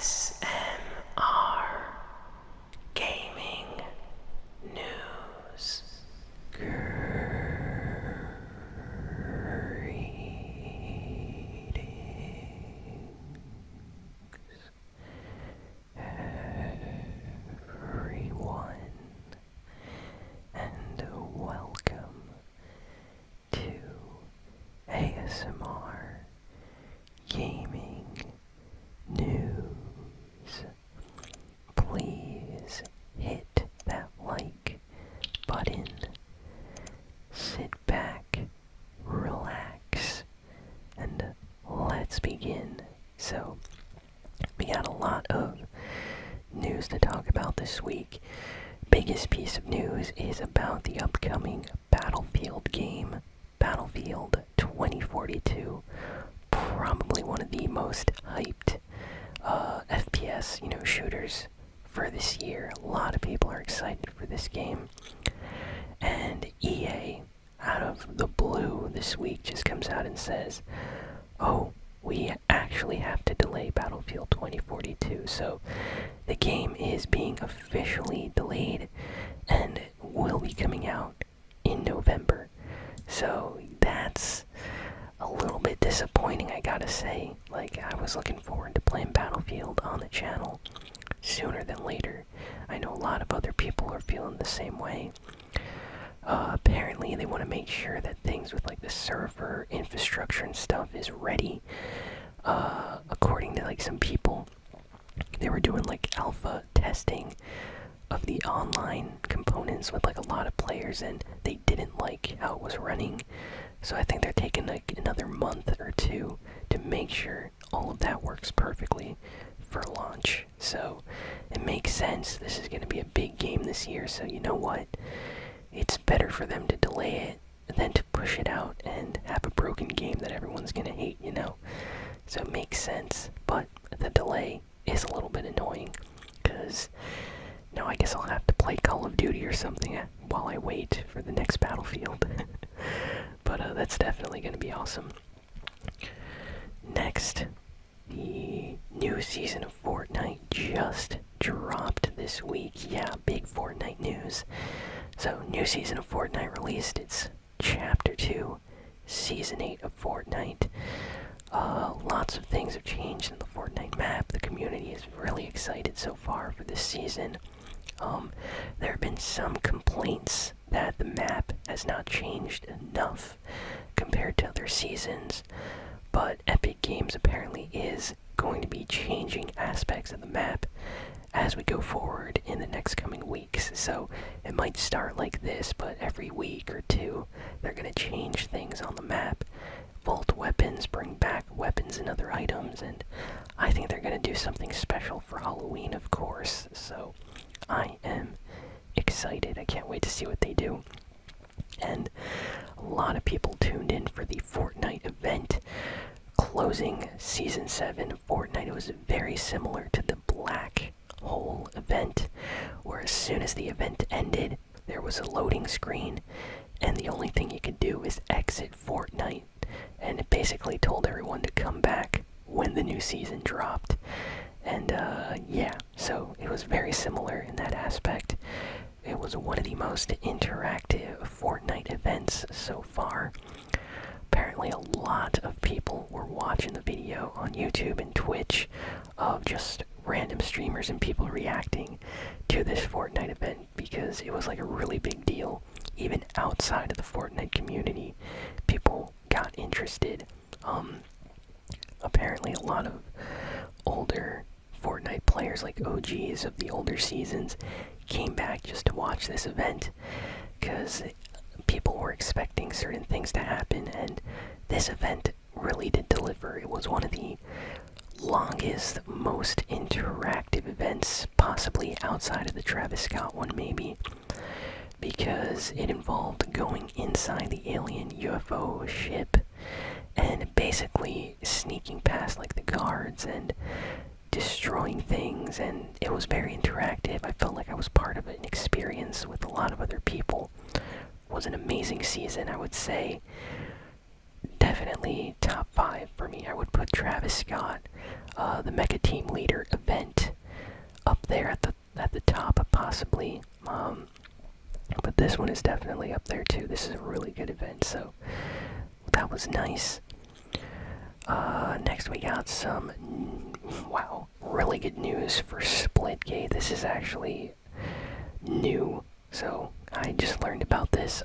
ASMR Gaming News. Everyone, and welcome to ASMR Gaming News. Please hit that like button, sit back, relax, and let's begin. So, we got a lot of news to talk about this week. Biggest piece of news is about the upcoming Battlefield game, Battlefield 2042. Probably one of the most hyped FPS, shooters for this year. A lot of people are excited for this game. And EA, out of the blue this week, just comes out and says, oh, we actually have to delay Battlefield 2042. So the game is being officially delayed and will be coming out in November. So that's a little bit disappointing, I gotta say. Like, I was looking forward to playing Battlefield on the channel sooner than later. I know a lot of other people are feeling the same way. Apparently they want to make sure that things with like the server infrastructure and stuff is ready. According to like some people, they were doing like alpha testing of the online components with like a lot of players, and they didn't like how it was running. So I think they're taking like another month or two to make sure all of that works perfectly for launch. So it makes sense. This is going to be a big game this year, so you know what? It's better for them to delay it than to push it out and have a broken game that everyone's going to hate, So it makes sense, but the delay is a little bit annoying because I guess I'll have to play Call of Duty or something while I wait for the next Battlefield. But that's definitely going to be awesome. Next, the new season of Fortnite just dropped this week. Yeah, big Fortnite news. So, new season of Fortnite released its Chapter 2, Season 8 of Fortnite. Lots of things have changed in the Fortnite map. The community is really excited so far for this season. There have been some complaints that the map has not changed enough compared to other seasons, but Epic Games apparently is going to be changing aspects of the map as we go forward in the next coming weeks. So it might start like this, but every week or two they're going to change things on the map. Vault weapons, bring back weapons and other items, and I think they're going to do something special for Halloween, of course. So I am excited. I can't wait to see what they do. And a lot of people tuned in for the Fortnite event closing Season 7 of Fortnite. It was very similar to the Black Hole event, where as soon as the event ended, there was a loading screen, and the only thing you could do is exit Fortnite. And it basically told everyone to come back when the new season dropped. And yeah, so it was very similar in that aspect. It was one of the most interactive Fortnite events so far. Apparently a lot of people were watching the video on YouTube and Twitch of just random streamers and people reacting to this Fortnite event because it was like a really big deal. Even outside of the Fortnite community, people got interested. Apparently a lot of older Fortnite players, like OGs of the older seasons, came back just to watch this event because people were expecting certain things to happen, and this event really did deliver. It was one of the longest, most interactive events, possibly outside of the Travis Scott one maybe, because it involved going inside the alien UFO ship and basically sneaking past like the guards and destroying things, and it was very interactive. I felt like I was part of an experience with a lot of other people. It was an amazing season, I would say. definitely top 5 for me. I would put Travis Scott, the Mecha Team Leader event, up there at the top, possibly. But this one is definitely up there too. This is a really good event, so that was nice. Next we got some, wow, really good news for Splitgate. This is actually new, so I just learned about this.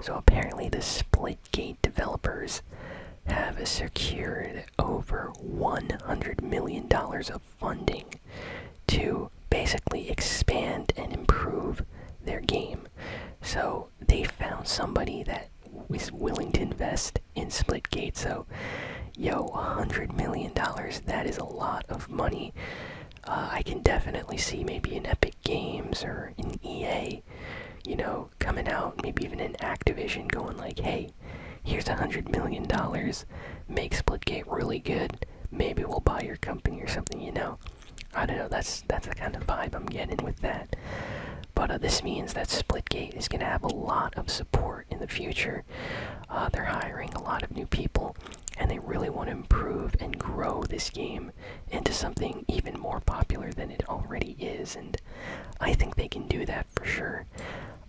So apparently the Splitgate developers have secured over $100 million of funding to basically expand and improve their game. So they found somebody that was willing to invest in Splitgate. So, yo, $100 million, that is a lot of money. I can definitely see maybe an Epic Games or an EA, coming out, maybe even an Activision going like, hey, here's $100 million, make Splitgate really good, maybe we'll buy your company or something, I don't know, that's the kind of vibe I'm getting with that. But this means that Splitgate is going to have a lot of support in the future. They're hiring a lot of new people, and they really want to improve and grow this game into something even more popular than it already is, and I think they can do that for sure.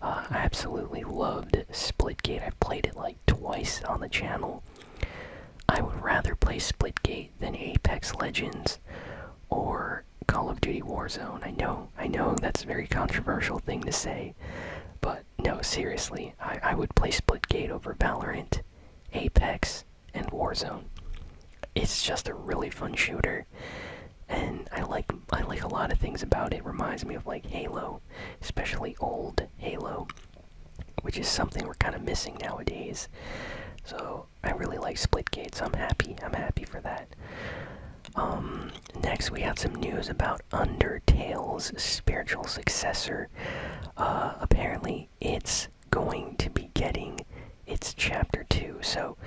I absolutely loved Splitgate. I've played it like twice on the channel. I would rather play Splitgate than Apex Legends or Call of Duty Warzone. I know that's a very controversial thing to say, but no, seriously, I would play Splitgate over Valorant, Apex, and Warzone. It's just a really fun shooter, and I like a lot of things about it. Reminds me of like Halo, especially old Halo, which is something we're kind of missing nowadays. So I really like Splitgate, so I'm happy for that. Next we have some news about Undertale's spiritual successor. Apparently it's going to be getting its Chapter 2. So,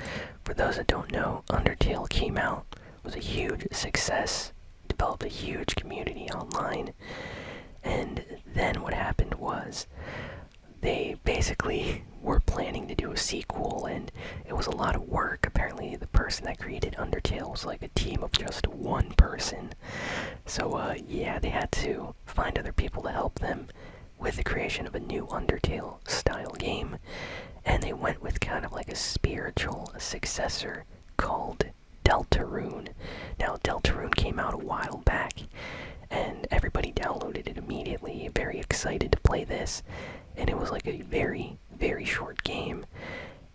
for those that don't know, Undertale came out, was a huge success, developed a huge community online, and then what happened was they basically were planning to do a sequel, and it was a lot of work. Apparently the person that created Undertale was like a team of just one person. So yeah, they had to find other people to help them with the creation of a new Undertale style game, and they went with kind of like a spiritual successor called Deltarune. Now Deltarune came out a while back, and everybody downloaded it immediately, very excited to play this, and it was like a very, very short game.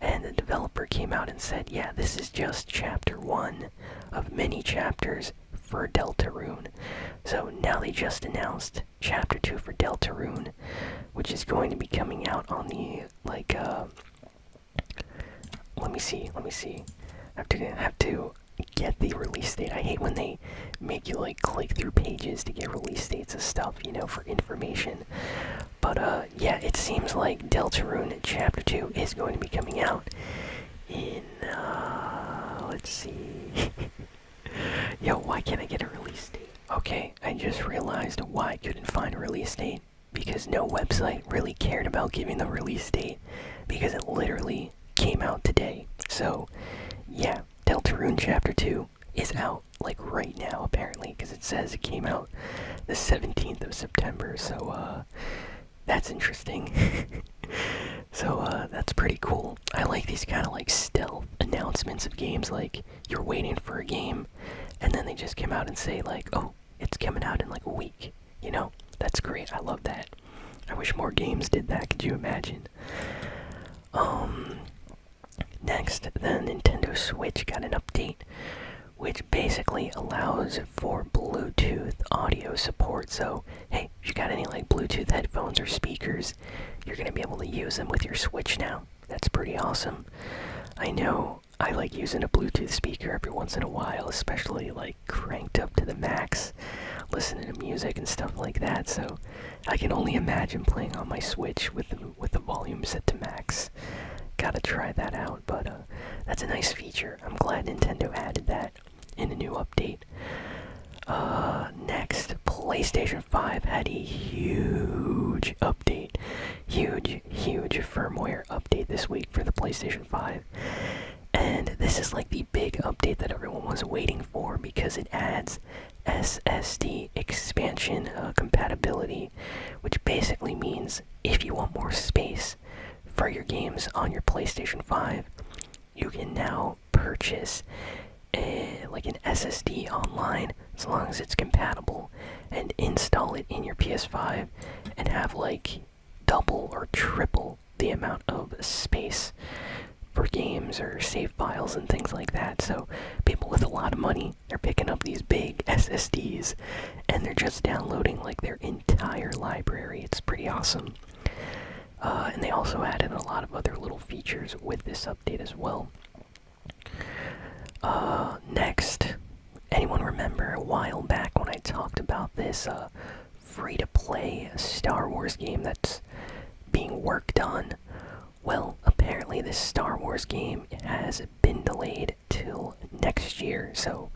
And the developer came out and said, yeah, this is just Chapter 1 of many chapters for Deltarune. So now they just announced Chapter 2 for Deltarune, which is going to be coming out on the, like, let me see. I have to get the release date. I hate when they make you, like, click through pages to get release dates of stuff, for information. But, yeah, it seems like Deltarune Chapter 2 is going to be coming out in, let's see. Yo, why can't I get a release date? Okay, I just realized why I couldn't find a release date. Because no website really cared about giving the release date, because it literally came out today. So, yeah, Deltarune Chapter 2 is out, like, right now, apparently, because it says it came out the 17th of September, so, that's interesting. So, that's pretty cool. I like these kind of, like, stealth announcements of games, like, you're waiting for a game, and then they just come out and say, like, oh, it's coming out in, like, a week, That's great, I love that. I wish more games did that, could you imagine? Next, the Nintendo Switch got an update, which basically allows for Bluetooth audio support. So, hey, if you got any like Bluetooth headphones or speakers, you're gonna be able to use them with your Switch now. That's pretty awesome. I know I like using a Bluetooth speaker every once in a while, especially like cranked up to the max, listening to music and stuff like that. So I can only imagine playing on my Switch with the volume set to max. Gotta try that out, but that's a nice feature. I'm glad Nintendo added that in a new update. Next, PlayStation 5 had a huge update. Huge firmware update this week for the PlayStation 5. And this is like the big update that everyone was waiting for because it adds SSD expansion compatibility, which basically means if you want more space for your games on your PlayStation 5, you can now purchase like an SSD online as long as it's compatible and install it in your PS5 and have like double or triple the amount of space for games or save files and things like that. So people with a lot of money, they're picking up these big SSDs and they're just downloading like their entire library. It's pretty awesome. And they also added a lot of other little features with this update as well. Next, anyone remember a while back when I talked about this free-to-play Star Wars game that's being worked on? Well, apparently this Star Wars game has been delayed till next year, so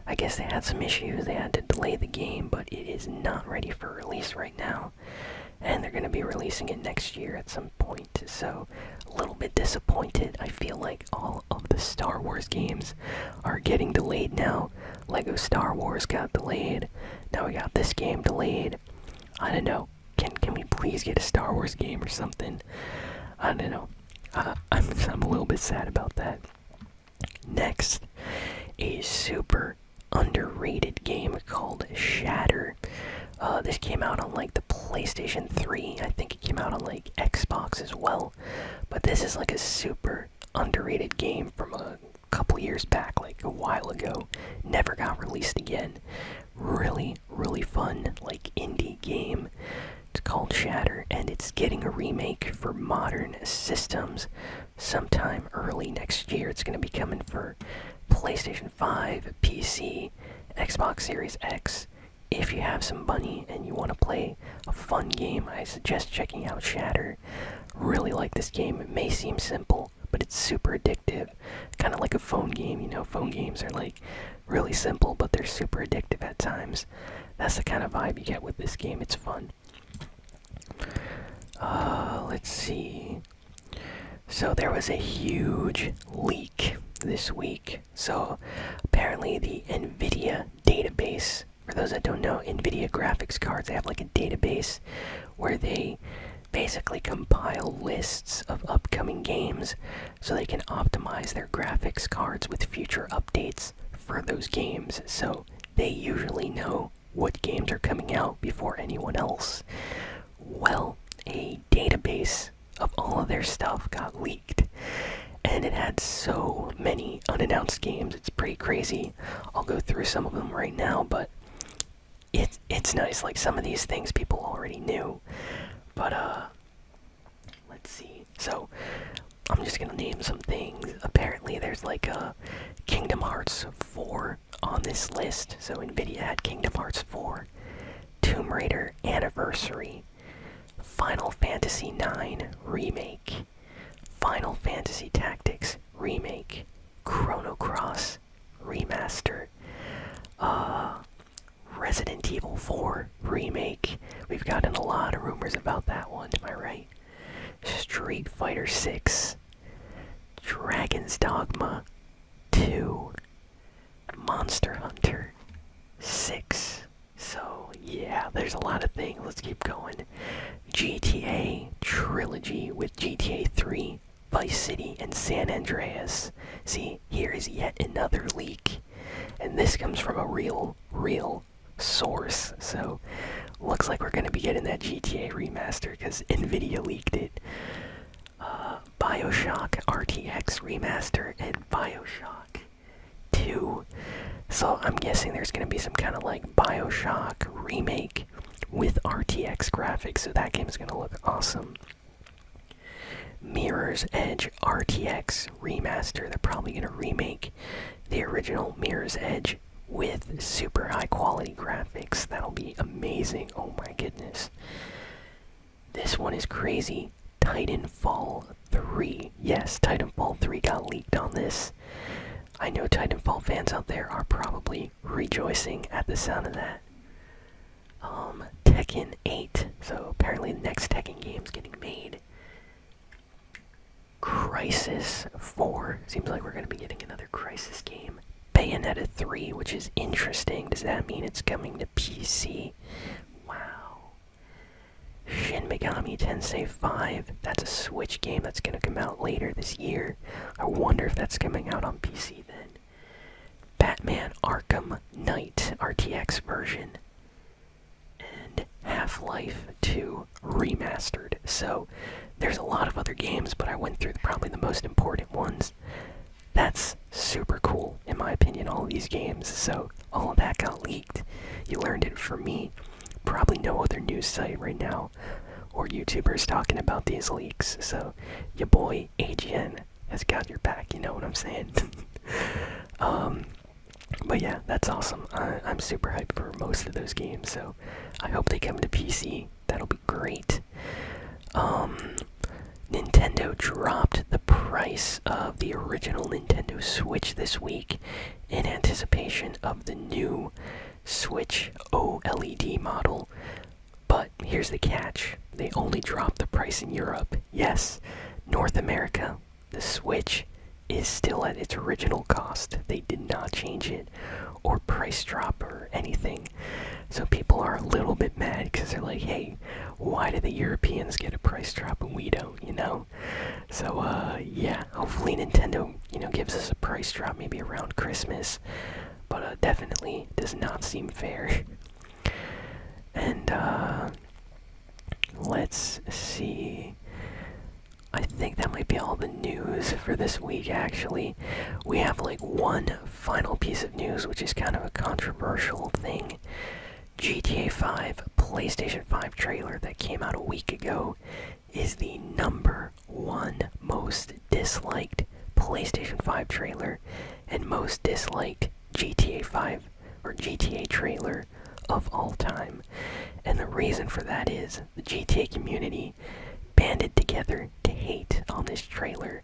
I guess they had some issues. They had to delay the game, but it is not ready for release right now. And they're going to be releasing it next year at some point, so a little bit disappointed. I feel like all of the Star Wars games are getting delayed now. Lego Star Wars got delayed. Now we got this game delayed. I don't know. Can we please get a Star Wars game or something? I don't know. I'm a little bit sad about that. Next, a super underrated game called Shatter. This came out on like the PlayStation 3. I think it came out on like Xbox as well. But this is like a super underrated game from a couple years back, like a while ago. Never got released again. Really, really fun, like indie game. It's called Shatter, and it's getting a remake for modern systems sometime early next year. It's going to be coming for PlayStation 5, PC, Xbox Series X. If you have some money and you want to play a fun game, I suggest checking out Shatter. Really like this game. It may seem simple, but it's super addictive. Kind of like a phone game, you know, phone games are like really simple, but they're super addictive at times. That's the kind of vibe you get with this game. It's fun. Let's see. So there was a huge leak this week. So apparently the NVIDIA database, for those that don't know, NVIDIA graphics cards, they have like a database where they basically compile lists of upcoming games so they can optimize their graphics cards with future updates for those games. So they usually know what games are coming out before anyone else. Well, a database of all of their stuff got leaked, and it had so many unannounced games. It's pretty crazy. I'll go through some of them right now, but it's nice. Like, some of these things people already knew, but let's see. So I'm just gonna name some things. Apparently there's like a Kingdom Hearts 4 on this list. So NVIDIA had Kingdom Hearts 4, Tomb Raider Anniversary, Final Fantasy IX Remake, Final Fantasy Tactics Remake, Chrono Cross Remaster, Resident Evil 4 Remake. We've gotten a lot of rumors about that one, am I right? Street Fighter 6, Dragon's Dogma 2, Monster Hunter 6. So yeah, there's a lot of things. Let's keep going. GTA Trilogy with GTA 3, Vice City, and San Andreas. See, here is yet another leak. And this comes from a real source. So looks like we're going to be getting that GTA remaster because NVIDIA leaked it. BioShock RTX remaster and BioShock 2. So I'm guessing there's going to be some kind of like BioShock remake with RTX graphics, so that game's going to look awesome. Mirror's Edge RTX remaster. They're probably going to remake the original Mirror's Edge with super high quality graphics. That'll be amazing. Oh my goodness. This one is crazy. Titanfall 3. Yes, Titanfall 3 got leaked on this. I know Titanfall fans out there are probably rejoicing at the sound of that. Tekken 8. So apparently the next Tekken game's getting made. Crisis 4. Seems like we're going to be getting another Crisis game. Bayonetta 3, which is interesting. Does that mean it's coming to PC? Wow. Shin Megami Tensei 5. That's a Switch game that's going to come out later this year. I wonder if that's coming out on PC then. Batman Arkham Knight RTX version. And Half-Life 2 Remastered. So, there's a lot of other games, but I went through probably the most important ones. That's super cool, in my opinion, all of these games. So, all of that got leaked. You learned it from me. Probably no other news site right now, or YouTubers talking about these leaks. So, your boy, AGN, has got your back, you know what I'm saying? But yeah, that's awesome. I'm super hyped for most of those games, so I hope they come to PC. That'll be great. Nintendo dropped the price of the original Nintendo Switch this week in anticipation of the new Switch OLED model. But here's the catch. They only dropped the price in Europe. Yes, North America, the Switch is still at its original cost. They did not change it or price drop or anything. So people are a little bit mad because they're like, hey, why do the Europeans get a price drop and we don't, you know? So, yeah, hopefully Nintendo, gives us a price drop maybe around Christmas. But definitely does not seem fair. And, let's see. I think that might be all the news for this week, actually. We have, one final piece of news, which is kind of a controversial thing. GTA 5 PlayStation 5 trailer that came out a week ago is the #1 most disliked PlayStation 5 trailer and most disliked GTA 5 or GTA trailer of all time. And the reason for that is the GTA community banded together to hate on this trailer.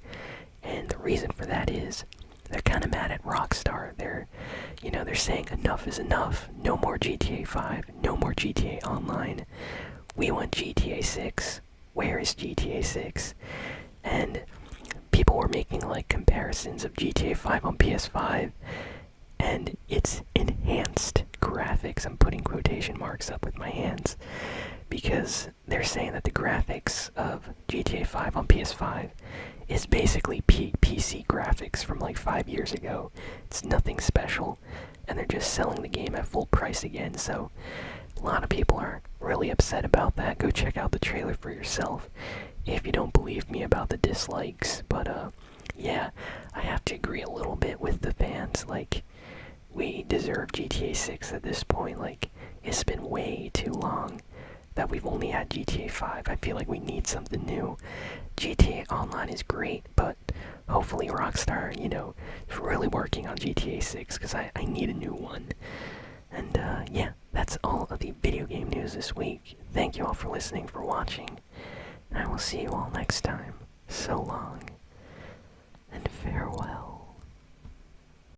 And the reason for that is they're kind of mad at Rockstar. They're saying enough is enough. No more GTA 5. No more GTA Online. We want GTA 6. Where is GTA 6? And people were making comparisons of GTA 5 on PS5 and its enhanced graphics. I'm putting quotation marks up with my hands because they're saying that the graphics of GTA 5 on PS5 is basically PC graphics from 5 years ago. It's nothing special, and they're just selling the game at full price again. So a lot of people are really upset about that. Go check out the trailer for yourself if you don't believe me about the dislikes. But yeah, I have to agree a little bit with the fans. We deserve GTA 6 at this point. It's been way too long that we've only had GTA 5. I feel like we need something new. GTA Online is great, but hopefully Rockstar, is really working on GTA 6 because I need a new one. And yeah, that's all of the video game news this week. Thank you all for listening, for watching, and I will see you all next time. So long, and farewell.